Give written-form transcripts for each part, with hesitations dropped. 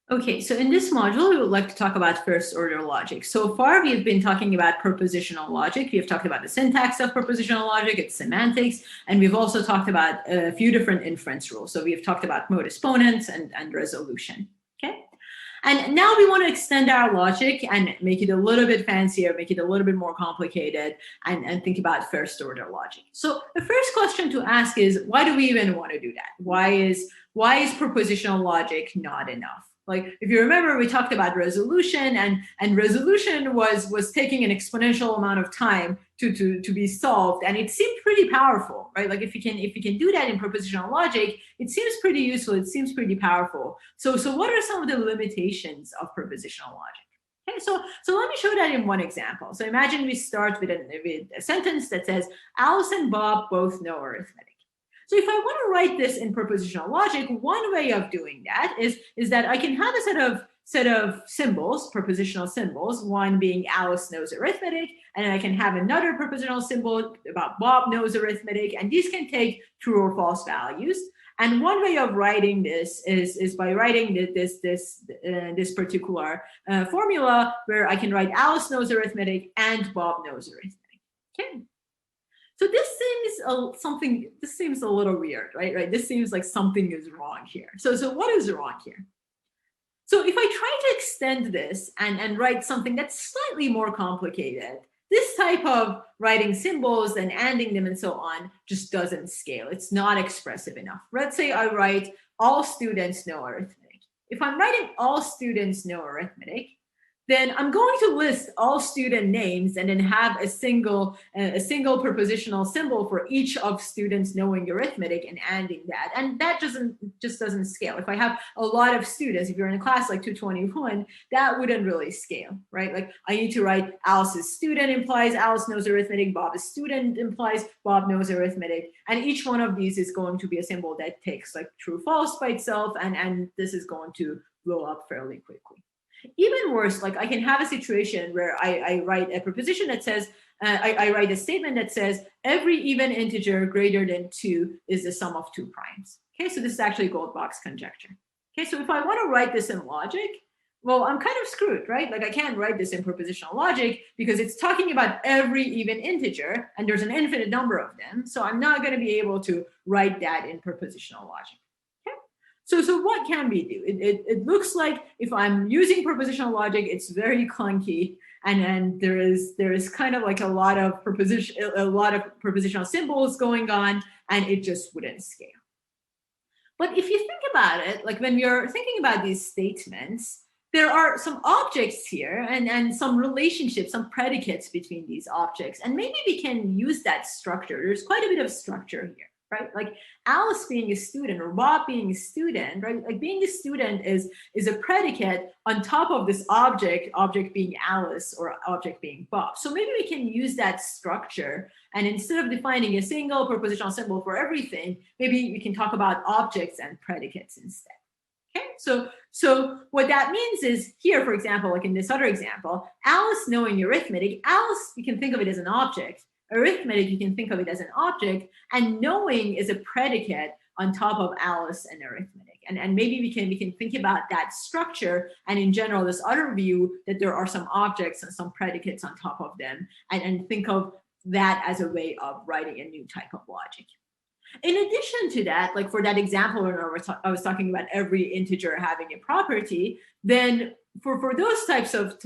Okay, so in this module, we would like to talk about first-order logic. So far, we have been talking about propositional logic. We have talked about the syntax of propositional logic, its semantics, and we've also talked about a few different inference rules. So we have talked about modus ponens and resolution, okay? And now we want to extend our logic and make it a little bit fancier, make it a little bit more complicated, and think about first-order logic. So the first question to ask is, why do we even want to do that? Why is propositional logic not enough? Like, if you remember, we talked about resolution, and resolution was taking an exponential amount of time to be solved, and it seemed pretty powerful, right? Like, if you can do that in propositional logic, it seems pretty useful, it seems pretty powerful. So what are some of the limitations of propositional logic? Okay, so let me show that in one example. So imagine we start with a sentence that says, Alice and Bob both know arithmetic. So if I want to write this in propositional logic, one way of doing that is that I can have a set of symbols, propositional symbols, one being Alice knows arithmetic, and I can have another propositional symbol about Bob knows arithmetic, and these can take true or false values. And one way of writing this is by writing this particular formula where I can write Alice knows arithmetic and Bob knows arithmetic. Okay. So this seems a little weird, right? This seems like something is wrong here. So what is wrong here? So if I try to extend this and write something that's slightly more complicated, this type of writing symbols and ANDing them and so on just doesn't scale. It's not expressive enough. Let's say I write all students know arithmetic. If I'm writing all students know arithmetic, then I'm going to list all student names and then have a single propositional symbol for each of students knowing arithmetic and ANDing that. And that just doesn't scale. If I have a lot of students, if you're in a class like 221, that wouldn't really scale, right? Like, I need to write Alice's student implies Alice knows arithmetic, Bob's student implies Bob knows arithmetic. And each one of these is going to be a symbol that takes like true false by itself, and this is going to blow up fairly quickly. Even worse, like, I can have a situation where I write a proposition that says, I write a statement that says every even integer greater than 2 is the sum of 2 primes. Okay, so this is actually Goldbach's conjecture. Okay, so if I want to write this in logic, well, I'm kind of screwed, right? Like, I can't write this in propositional logic because it's talking about every even integer, and there's an infinite number of them. So I'm not going to be able to write that in propositional logic. So what can we do? It looks like if I'm using propositional logic, it's very clunky, and there is kind of like a lot of propositional symbols going on, and it just wouldn't scale. But if you think about it, like, when you're thinking about these statements, there are some objects here and some relationships, some predicates between these objects, and maybe we can use that structure. There's quite a bit of structure here, right? Like, Alice being a student or Bob being a student, right? Like, being a student is a predicate on top of this object being Alice or object being Bob. So maybe we can use that structure, and instead of defining a single propositional symbol for everything, maybe we can talk about objects and predicates instead. Okay, so what that means is here, for example, like in this other example, Alice knowing arithmetic, Alice, you can think of it as an object. Arithmetic, you can think of it as an object, and knowing is a predicate on top of Alice and arithmetic. And maybe we can think about that structure, and in general, this other view that there are some objects and some predicates on top of them, and think of that as a way of writing a new type of logic. In addition to that, like for that example where I was talking about every integer having a property, then for those types of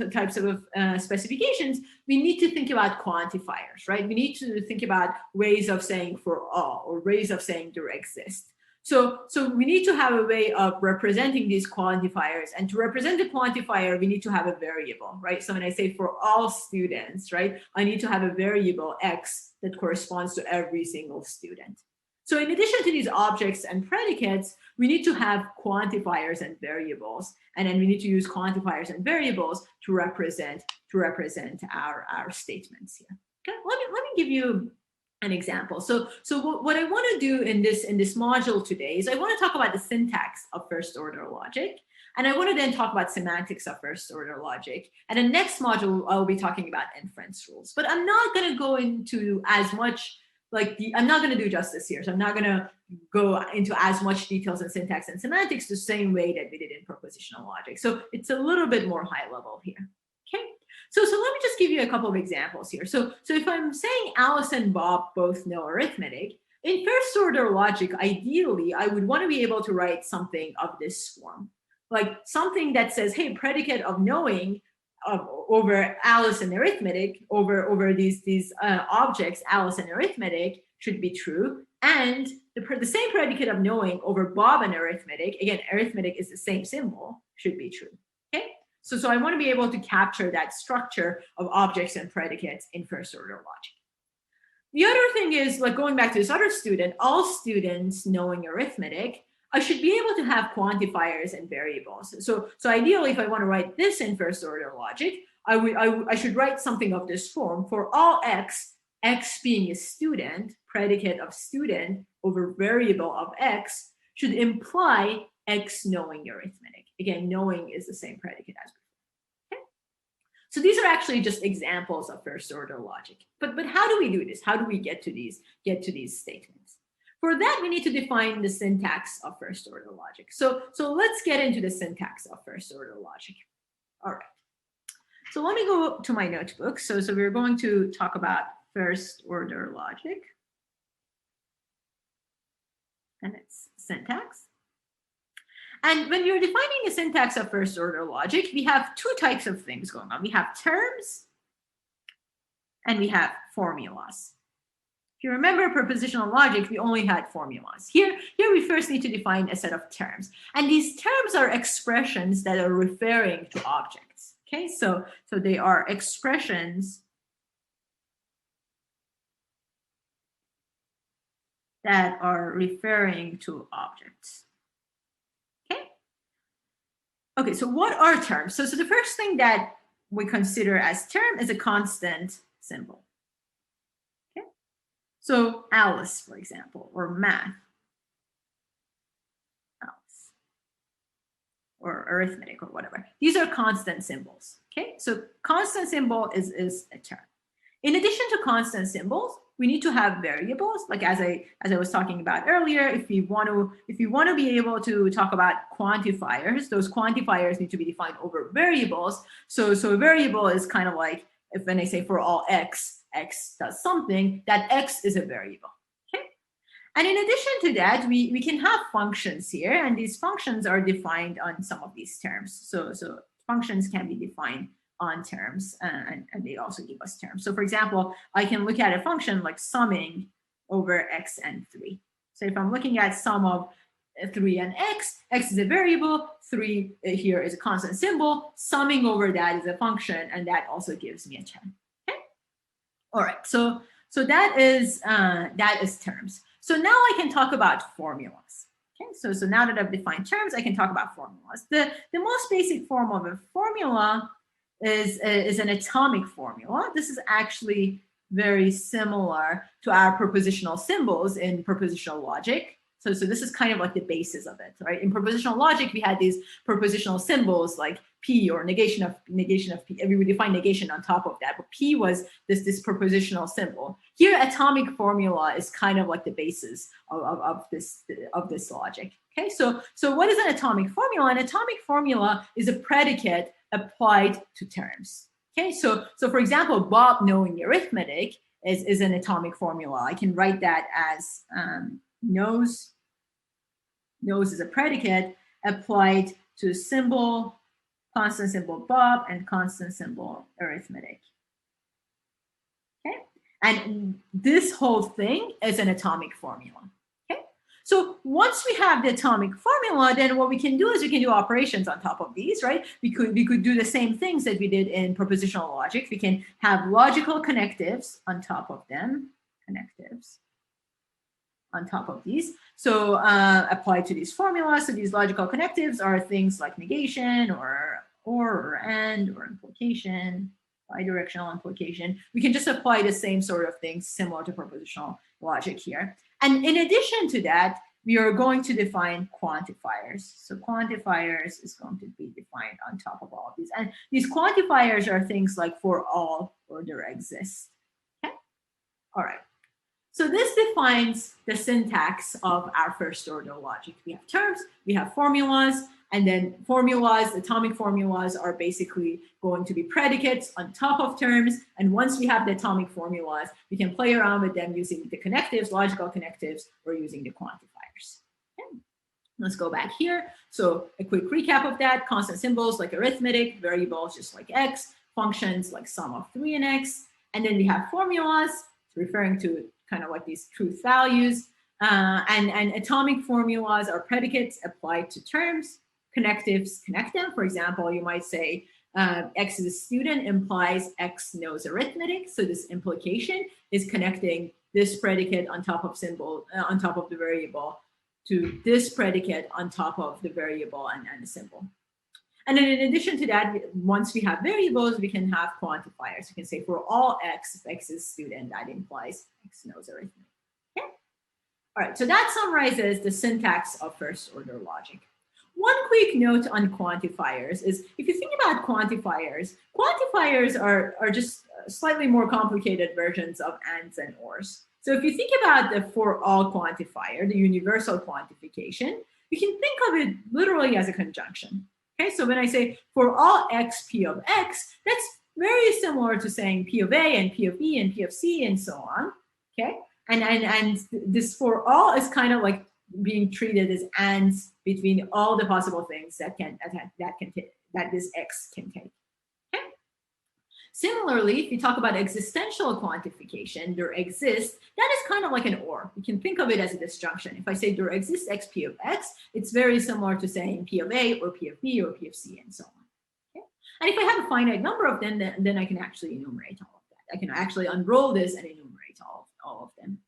specifications, we need to think about quantifiers, right? We need to think about ways of saying for all, or ways of saying there exist. So we need to have a way of representing these quantifiers, and to represent the quantifier, we need to have a variable, right? So when I say for all students, right, I need to have a variable x that corresponds to every single student. So in addition to these objects and predicates, we need to have quantifiers and variables, and then we need to use quantifiers and variables to represent our statements here. Okay, let me give you an example. So what I want to do in this module today is I want to talk about the syntax of first order logic, and I want to then talk about semantics of first order logic. And the next module, I'll be talking about inference rules. But I'm not going to go into as much I'm not going to do justice here. So I'm not going to go into as much details in syntax and semantics the same way that we did in propositional logic. So it's a little bit more high level here. Okay. So let me just give you a couple of examples here. So if I'm saying Alice and Bob both know arithmetic, in first order logic, ideally, I would want to be able to write something of this form, like something that says, hey, predicate of knowing over Alice and arithmetic, over these objects, Alice and arithmetic, should be true. And the same predicate of knowing over Bob and arithmetic, again, arithmetic is the same symbol, should be true. Okay? So I want to be able to capture that structure of objects and predicates in first order logic. The other thing is, like going back to this other student, all students knowing arithmetic, I should be able to have quantifiers and variables. So ideally, if I want to write this in first order logic, I should write something of this form. For all x, x being a student, predicate of student over variable of x, should imply x knowing arithmetic. Again, knowing is the same predicate as before. Okay? So these are actually just examples of first order logic. But how do we do this? How do we get to these statements? For that, we need to define the syntax of first order logic. So let's get into the syntax of first order logic. All right. So let me go to my notebook. So we're going to talk about first order logic. And it's syntax. And when you're defining the syntax of first order logic, we have two types of things going on. We have terms and we have formulas. If you remember propositional logic, we only had formulas. Here we first need to define a set of terms. And these terms are expressions that are referring to objects. Okay, so they are expressions that are referring to objects. Okay, so what are terms? So the first thing that we consider as term is a constant symbol. Okay, so Alice, for example, or math, Alice, or arithmetic, or whatever. These are constant symbols. Okay, so constant symbol is a term. In addition to constant symbols, we need to have variables, like as I was talking about earlier. If you want to be able to talk about quantifiers, those quantifiers need to be defined over variables. So a variable is kind of like, if when I say for all x does something, that x is a variable. Okay, and in addition to that, we can have functions here, and these functions are defined on some of these terms. So functions can be defined on terms, and they also give us terms. So for example, I can look at a function like summing over x and 3. So if I'm looking at sum of 3 and x is a variable, 3 here is a constant symbol, summing over that is a function, and that also gives me a term. Okay? All right, so that is terms. So now I can talk about formulas. Okay, so now that I've defined terms, I can talk about formulas. The most basic form of a formula is an atomic formula. This is actually very similar to our propositional symbols in propositional logic. So this is kind of like the basis of it, right? In propositional logic, we had these propositional symbols like P or negation of P. We would define negation on top of that, but P was this propositional symbol. Here, atomic formula is kind of like the basis of this logic. Okay, so what is an atomic formula? An atomic formula is a predicate applied to terms. Okay, so for example, Bob knowing arithmetic is an atomic formula. I can write that as knows is a predicate applied to symbol, constant symbol Bob, and constant symbol arithmetic. Okay, and this whole thing is an atomic formula. So once we have the atomic formula, then what we can do is we can do operations on top of these, right? We could do the same things that we did in propositional logic. We can have logical connectives on top of them, on top of these. So applied to these formulas. So these logical connectives are things like negation or and or implication, bidirectional implication. We can just apply the same sort of things similar to propositional logic here. And in addition to that, we are going to define quantifiers. So quantifiers is going to be defined on top of all of these. And these quantifiers are things like for all or there exists. Okay? All right. So this defines the syntax of our first order logic. We have terms, we have formulas, and then formulas, atomic formulas are basically going to be predicates on top of terms. And once we have the atomic formulas, we can play around with them using the connectives, logical connectives, or using the quantifiers. Okay. Let's go back here. So a quick recap of that: constant symbols like arithmetic, variables just like x, functions like sum of 3 and x. And then we have formulas, referring to kind of like these truth values. And atomic formulas are predicates applied to terms. Connectives connect them. For example, you might say X is a student implies X knows arithmetic. So this implication is connecting this predicate on top of symbol, on top of the variable, to this predicate on top of the variable and the symbol. And then in addition to that, once we have variables, we can have quantifiers. You can say for all X, if X is student, that implies X knows arithmetic. Okay? All right, so that summarizes the syntax of first order logic. One quick note on quantifiers is, if you think about quantifiers, quantifiers are just slightly more complicated versions of ands and ors. So if you think about the for all quantifier, the universal quantification, you can think of it literally as a conjunction. Okay, so when I say for all x p of x, that's very similar to saying p of a and p of b and p of c and so on. Okay, and this for all is kind of like being treated as ands between all the possible things that this x can take. Okay. Similarly, if you talk about existential quantification, there exists, that is kind of like an or. You can think of it as a disjunction. If I say there exists x p of x, it's very similar to saying p of a or p of b or p of c and so on. Okay. And if I have a finite number of them, then I can actually enumerate all of that. I can actually unroll this and enumerate all of them.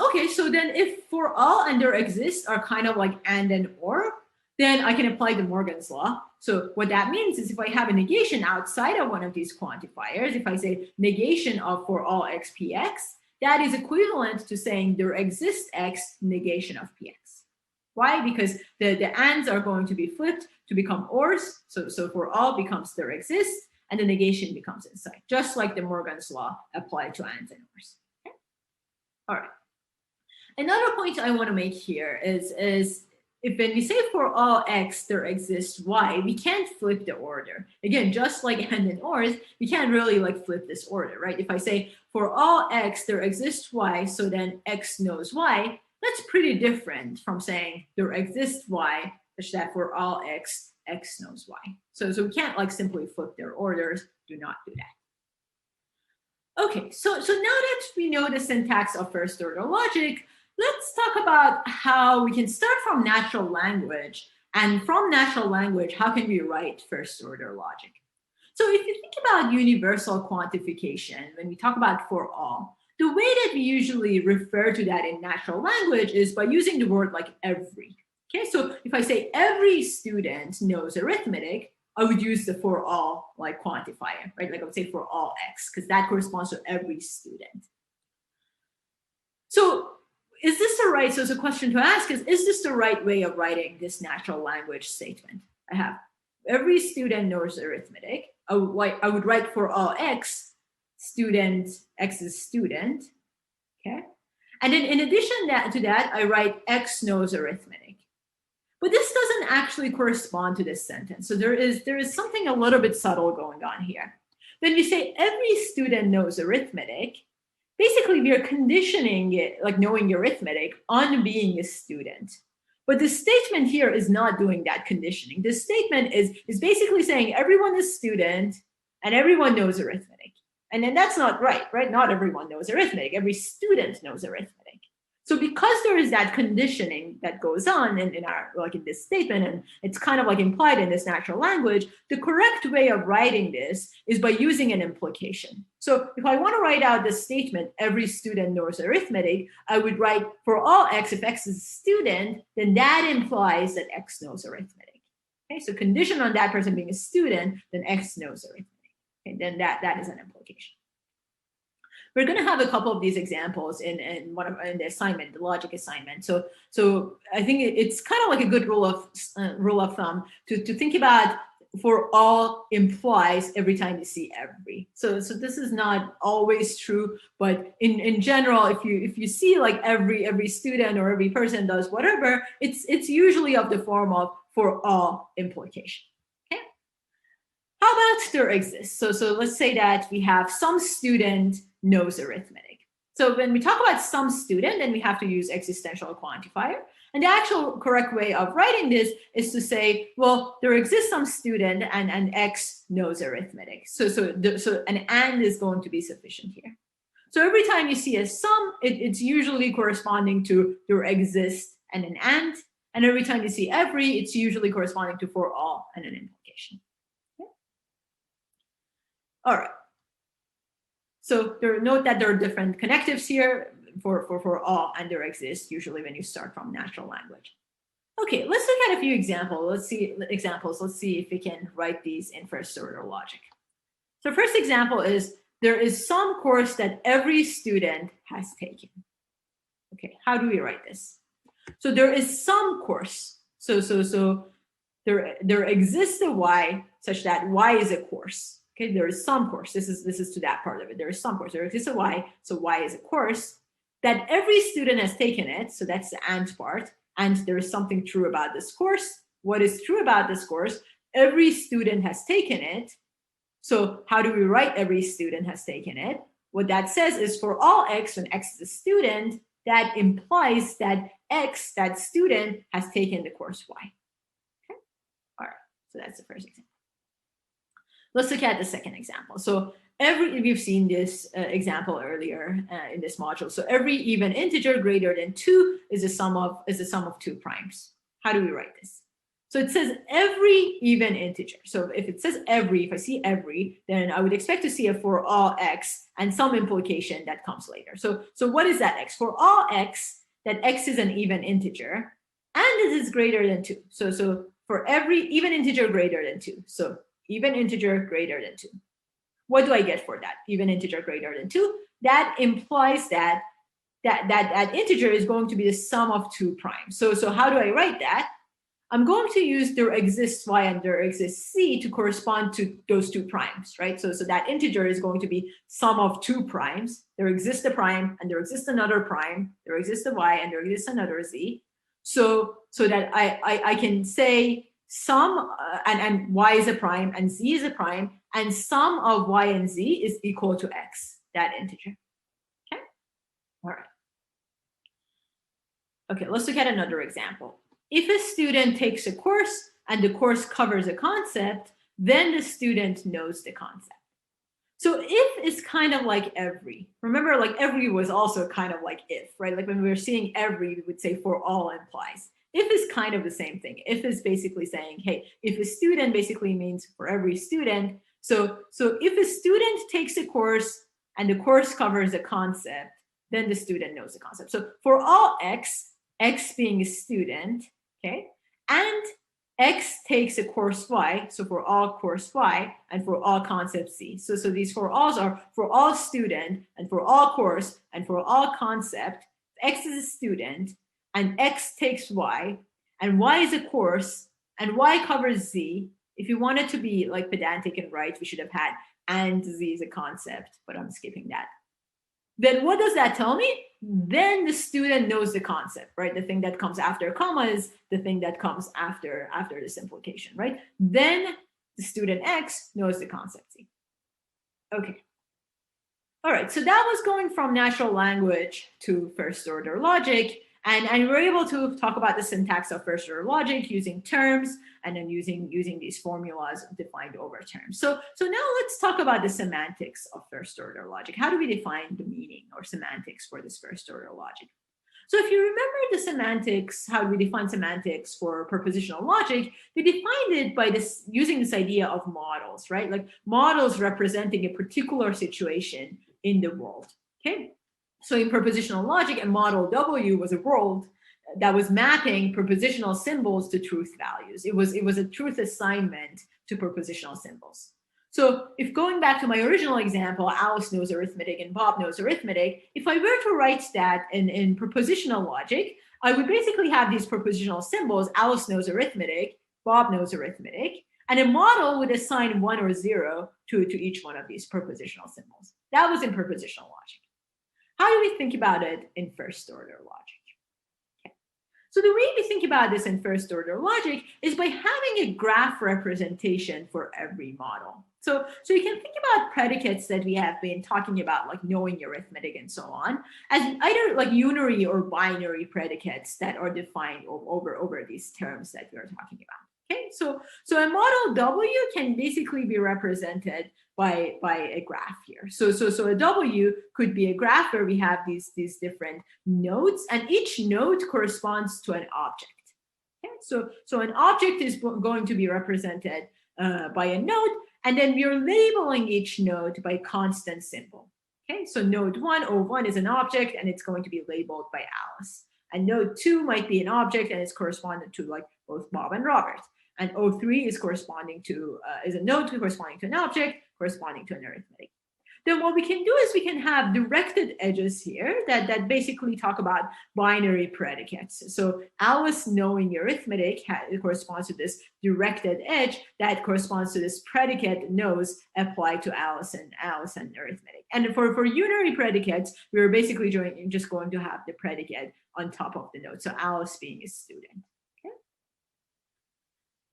Okay, so then if for all and there exists are kind of like and or, then I can apply the Morgan's law. So what that means is if I have a negation outside of one of these quantifiers, if I say negation of for all x px, that is equivalent to saying there exists x negation of px. Why? Because the ands are going to be flipped to become ors. So for all becomes there exists, and the negation becomes inside, just like the Morgan's law applied to ands and ors. Okay? All right. Another point I want to make here is if when we say for all x there exists y, we can't flip the order. Again, just like and and ors, we can't really like flip this order, right? If I say for all x there exists y, so then x knows y, that's pretty different from saying there exists y, such that for all x, x knows y. So we can't like simply flip their orders. Do not do that. Okay, so now that we know the syntax of first order logic, let's talk about how we can start from natural language, and from natural language, how can we write first order logic? So if you think about universal quantification, when we talk about for all, the way that we usually refer to that in natural language is by using the word like every. Okay, so if I say every student knows arithmetic, I would use the for all like quantifier, right? Like I would say for all x, because that corresponds to every student. So is this the right, so it's a question to ask is this the right way of writing this natural language statement? I have every student knows arithmetic. I would write for all x, student, x is student, okay? And then in addition to that, I write x knows arithmetic. But this doesn't actually correspond to this sentence. So there is something a little bit subtle going on here. When you say every student knows arithmetic, basically we are conditioning it, like knowing arithmetic, on being a student. But the statement here is not doing that conditioning. This statement is basically saying everyone is student and everyone knows arithmetic. And then that's not right? Not everyone knows arithmetic. Every student knows arithmetic. So because there is that conditioning that goes on in this statement, and it's kind of like implied in this natural language, the correct way of writing this is by using an implication. So if I want to write out this statement, every student knows arithmetic, I would write for all x, if x is a student, then that implies that x knows arithmetic. Okay, so condition on that person being a student, then x knows arithmetic. Okay, then that is an implication. We're going to have a couple of these examples in the assignment, the logic assignment. So I think it's kind of like a good rule of thumb to think about for all implies every time you see every. So this is not always true, but in general, if you see like every student or every person does whatever, it's usually of the form of for all implication. Okay. How about there exists? So let's say that we have some student knows arithmetic. So when we talk about some student, then we have to use existential quantifier. And the actual correct way of writing this is to say, well, there exists some student and X knows arithmetic. So an and is going to be sufficient here. So every time you see a sum, it's usually corresponding to there exists and an and. And every time you see every, it's usually corresponding to for all and an implication. Okay. All right. So note that there are different connectives here for all and there exists usually when you start from natural language. Okay, let's look at a few examples. Let's see if we can write these in first order logic. So first example is there is some course that every student has taken. Okay, how do we write this? So there is some course. So there exists a y such that y is a course. Okay, there is some course. This is to that part of it. There is some course. There exists a y, so y is a course that every student has taken it. So that's the and part. And there is something true about this course. What is true about this course? Every student has taken it. So how do we write every student has taken it? What that says is for all x, when x is a student, that implies that x, that student, has taken the course y. Okay, all right. So that's the first example. Let's look at the second example. So we've seen this example earlier in this module. So every even integer greater than 2 is the sum of 2 primes. How do we write this? So it says every even integer. So if it says every, if I see every, then I would expect to see a for all x and some implication that comes later. So what is that x? For all x, that x is an even integer and it is greater than 2. So for every even integer greater than 2. So even integer greater than 2. What do I get for that? Even integer greater than 2. That implies that integer is going to be the sum of 2 primes. So how do I write that? I'm going to use there exists y and there exists c to correspond to those 2 primes, right? So that integer is going to be sum of 2 primes. There exists a prime and there exists another prime. There exists a y and there exists another z. So that I can say sum and y is a prime and z is a prime, and sum of y and z is equal to x, that integer. Okay, all right. Okay, let's look at another example. If a student takes a course and the course covers a concept, then the student knows the concept. So if is kind of like every. Remember, like every was also kind of like if, right? Like when we were seeing every, we would say for all implies. If is kind of the same thing. If is basically saying, hey, if a student basically means for every student. So if a student takes a course and the course covers a concept, then the student knows the concept. So for all x, x being a student, okay, and x takes a course y, so for all course y and for all concept c. So these for alls are for all student and for all course and for all concept. X is a student and x takes y and y is a course and y covers z. If you wanted to be like pedantic and right, we should have had and z is a concept, but I'm skipping that. Then what does that tell me? Then the student knows the concept, right? The thing that comes after comma is the thing that comes after this implication, right? Then the student X knows the concept C. Okay. All right, so that was going from natural language to first order logic. And we're able to talk about the syntax of first order logic using terms and then using these formulas defined over terms. So now let's talk about the semantics of first order logic. How do we define the meaning or semantics for this first order logic? So if you remember the semantics, how we define semantics for propositional logic, we defined it by using this idea of models, right? Like models representing a particular situation in the world, okay? So in propositional logic, a model W was a world that was mapping propositional symbols to truth values. It was a truth assignment to propositional symbols. So if going back to my original example, Alice knows arithmetic and Bob knows arithmetic, if I were to write that in propositional logic, I would basically have these propositional symbols. Alice knows arithmetic, Bob knows arithmetic, And a model would assign 1 or 0 to each one of these propositional symbols. That was in propositional logic. How do we think about it in first order logic? Okay. So the way we think about this in first order logic is by having a graph representation for every model. So you can think about predicates that we have been talking about, like knowing arithmetic and so on, as either like unary or binary predicates that are defined over these terms that we are talking about. Okay, so a model W can basically be represented by a graph here. So a W could be a graph where we have these different nodes, and each node corresponds to an object. Okay, so an object is going to be represented by a node, and then we are labeling each node by constant symbol. Okay, so node 1, O1 is an object, and it's going to be labeled by Alice. And node 2 might be an object, and it's correspondent to like both Bob and Robert. And O3 is corresponding to is a node corresponding to an object corresponding to an arithmetic. Then what we can do is we can have directed edges here that basically talk about binary predicates. So Alice knowing arithmetic corresponds to this directed edge that corresponds to this predicate knows applied to Alice and arithmetic. And for unary predicates, we're basically just going to have the predicate on top of the node. So Alice being a student.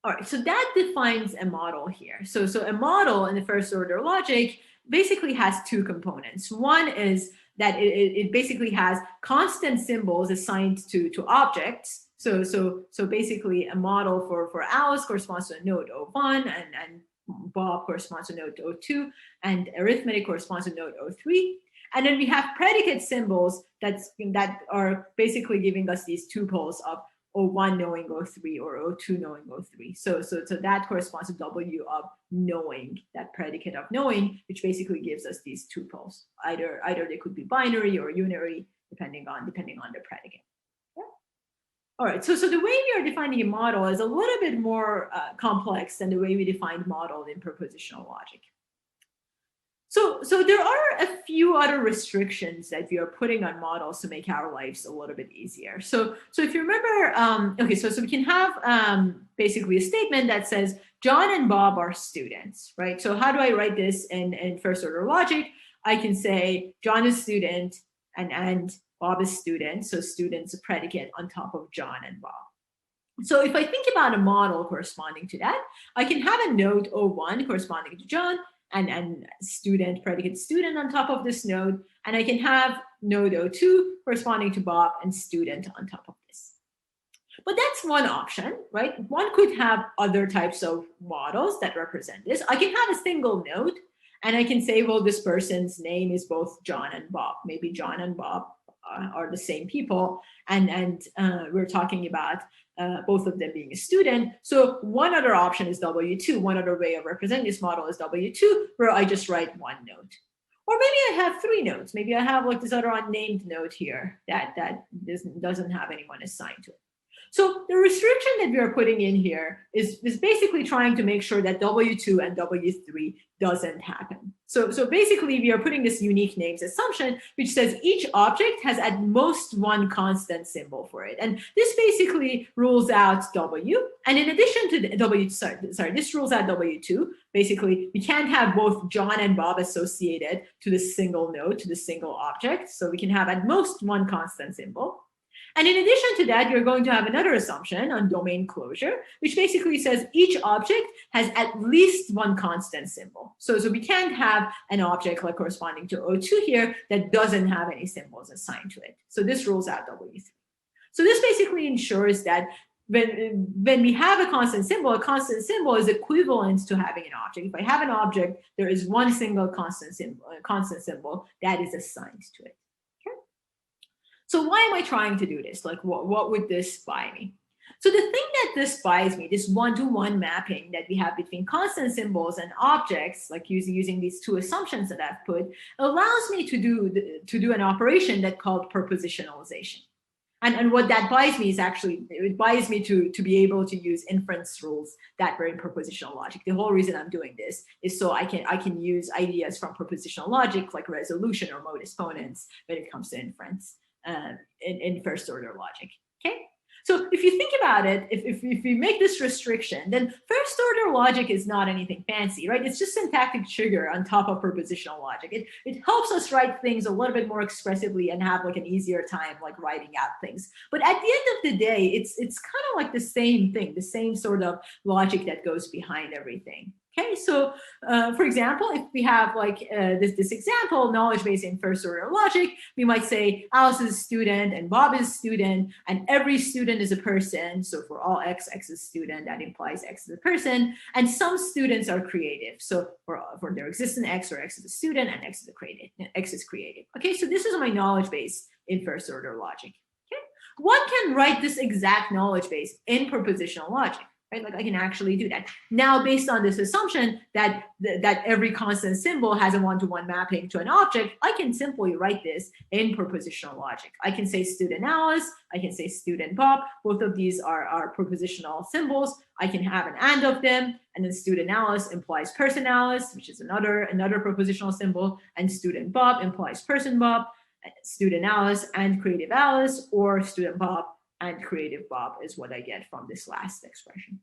All right, so that defines a model here. So a model in the first order logic basically has two components. One is that it basically has constant symbols assigned to objects. So basically a model for Alice corresponds to a node O1, and Bob corresponds to node O2, and arithmetic corresponds to node O3. And then we have predicate symbols that are basically giving us these tuples of O1 knowing O3 or O2 knowing O3. So that corresponds to W of knowing, that predicate of knowing, which basically gives us these tuples. Either they could be binary or unary, depending on the predicate. Yeah. All right, so the way we are defining a model is a little bit more complex than the way we defined model in propositional logic. So there are a few other restrictions that we are putting on models to make our lives a little bit easier. So if you remember, okay, so we can have basically a statement that says John and Bob are students, right? So how do I write this in first order logic? I can say John is student and Bob is student. So student's a predicate on top of John and Bob. So if I think about a model corresponding to that, I can have a node O1 corresponding to John, and student, predicate student on top of this node. And I can have node O2 corresponding to Bob and student on top of this. But that's one option, right? One could have other types of models that represent this. I can have a single node, and I can say, well, this person's name is both John and Bob. Maybe John and Bob are the same people, and we're talking about both of them being a student. So one other option is W2. One other way of representing this model is W2, where I just write one node. Or maybe I have three nodes. Maybe I have like this other unnamed node here that doesn't have anyone assigned to it. So the restriction that we are putting in here is basically trying to make sure that W2 and W3 doesn't happen. So basically we are putting this unique names assumption, which says each object has at most one constant symbol for it. And this basically rules out W. And in addition to the W, this rules out W2. Basically, we can't have both John and Bob associated to the single node, to the single object. So we can have at most one constant symbol. And in addition to that, you're going to have another assumption on domain closure, which basically says each object has at least one constant symbol. So we can't have an object like corresponding to O2 here that doesn't have any symbols assigned to it. So this rules out W3. So this basically ensures that when we have a constant symbol is equivalent to having an object. If I have an object, there is one single constant symbol that is assigned to it. So why am I trying to do this? Like, what would this buy me? So the thing that this buys me, this one-to-one mapping that we have between constant symbols and objects, like using these two assumptions that I've put, allows me to do an operation that's called propositionalization. And what that buys me is actually, it buys me to be able to use inference rules that were in propositional logic. The whole reason I'm doing this is so I can use ideas from propositional logic, like resolution or modus ponens, when it comes to inference. In first order logic, okay? So if you think about it, if we make this restriction, then first order logic is not anything fancy, right? It's just syntactic sugar on top of propositional logic. It helps us write things a little bit more expressively and have like an easier time like writing out things. But at the end of the day, it's kind of like the same thing, the same sort of logic that goes behind everything. Okay, so for example, if we have like this example, knowledge base in first order logic, we might say Alice is a student and Bob is a student, and every student is a person. So for all x, x is a student, that implies x is a person. And some students are creative. So for their existent x, or x is a student and x is creative. Okay, so this is my knowledge base in first order logic. Okay, one can write this exact knowledge base in propositional logic. Right? Like I can actually do that. Now, based on this assumption that every constant symbol has a one-to-one mapping to an object, I can simply write this in propositional logic. I can say student Alice, I can say student Bob. Both of these are propositional symbols. I can have an and of them, and then student Alice implies person Alice, which is another propositional symbol, and student Bob implies person Bob, student Alice and creative Alice, or student Bob and creative Bob is what I get from this last expression.